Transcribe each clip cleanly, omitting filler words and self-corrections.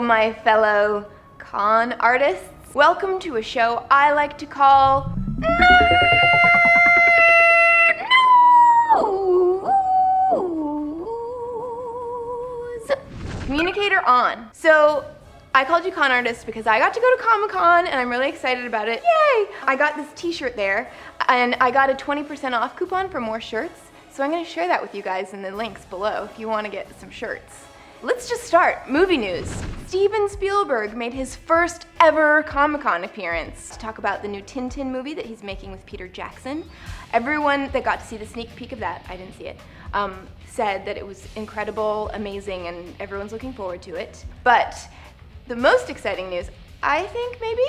my fellow con artists. Welcome to a show I like to call Communicator On. So I called you con artist because I got to go to Comicon and I'm really excited about it. Yay! I got this t-shirt there and I got a 20% off coupon for more shirts. So I'm gonna share that with you guys in the links below if you wanna get some shirts. Let's just start. Movie news. Steven Spielberg made his first ever Comic-Con appearance to talk about the new Tintin movie that he's making with Peter Jackson. Everyone that got to see the sneak peek of that, I didn't see it, said that it was incredible, amazing, and everyone's looking forward to it. But the most exciting news, I think maybe,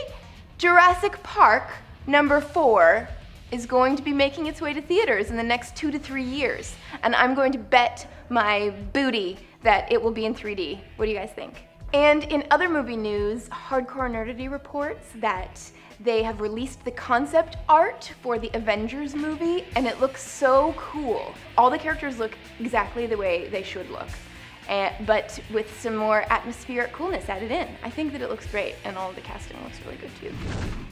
Jurassic Park #4 is going to be making its way to theaters in the next 2 to 3 years. And I'm going to bet my booty that it will be in 3D. What do you guys think? And in other movie news, Hardcore Nerdity reports that they have released the concept art for the Avengers movie, and it looks so cool. All the characters look exactly the way they should look, but with some more atmospheric coolness added in. I think that it looks great, and all of the casting looks really good too.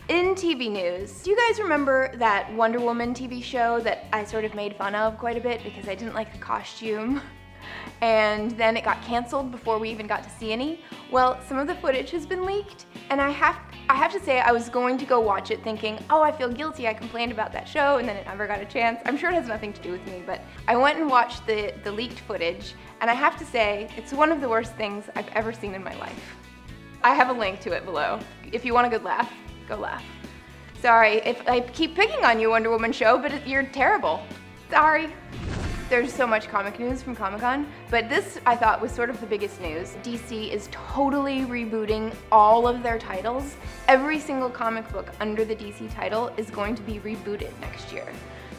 In TV news, do you guys remember that Wonder Woman TV show that I sort of made fun of quite a bit because I didn't like the costume? And then it got canceled before we even got to see any? Well, some of the footage has been leaked, and I have to say I was going to go watch it thinking, oh, I feel guilty, I complained about that show, and then it never got a chance. I'm sure it has nothing to do with me, but I went and watched the leaked footage, and I have to say, it's one of the worst things I've ever seen in my life. I have a link to it below. If you want a good laugh, go laugh. Sorry if I keep picking on you, Wonder Woman show, but you're terrible. Sorry. There's so much comic news from Comic-Con, but this I thought was sort of the biggest news. DC is totally rebooting all of their titles. Every single comic book under the DC title is going to be rebooted next year.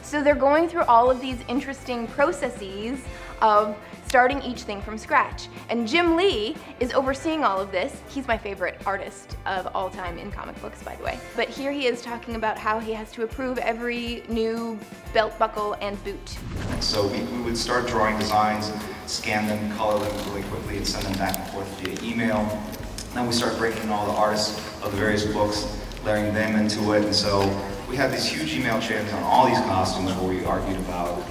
So they're going through all of these interesting processes of starting each thing from scratch. And Jim Lee is overseeing all of this. He's my favorite artist of all time in comic books, by the way. But here he is talking about how he has to approve every new belt buckle and boot. And so we would start drawing designs, scan them, color them really quickly, and send them back and forth via email. Then we start breaking in all the artists of the various books, layering them into it, and so we had these huge email chains on all these costumes where we argued about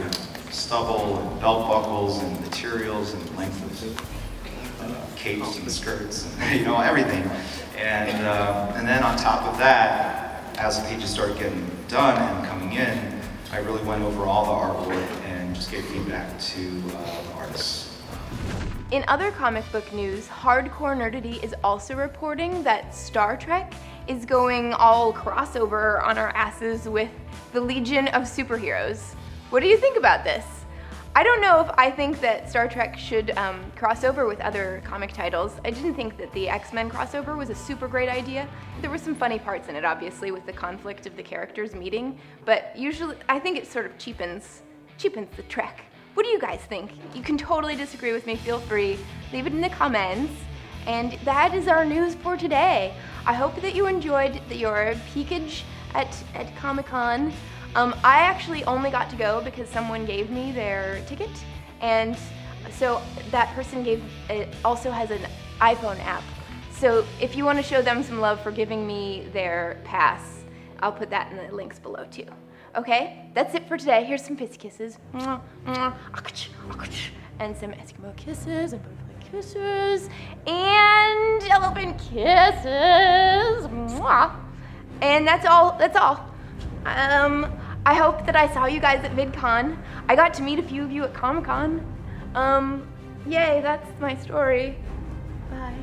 stubble and belt buckles and materials and length of capes and skirts, and, you know, everything. And then on top of that, as the pages started getting done and coming in, I really went over all the artwork and just gave feedback to the artists. In other comic book news, Hardcore Nerdity is also reporting that Star Trek is going all crossover on our asses with the Legion of Superheroes. What do you think about this? I don't know if I think that Star Trek should cross over with other comic titles. I didn't think that the X-Men crossover was a super great idea. There were some funny parts in it, obviously, with the conflict of the characters meeting, but usually I think it sort of cheapens the Trek. What do you guys think? You can totally disagree with me, feel free. Leave it in the comments. And that is our news for today. I hope that you enjoyed your peekage at Comic-Con. I actually only got to go because someone gave me their ticket, and so that person also has an iPhone app. So if you want to show them some love for giving me their pass, I'll put that in the links below too. Okay, that's it for today. Here's some fist kisses. And some Eskimo kisses and butterfly kisses and elephant kisses. And that's all. I hope that I saw you guys at VidCon. I got to meet a few of you at Comic-Con. Yay, that's my story. Bye.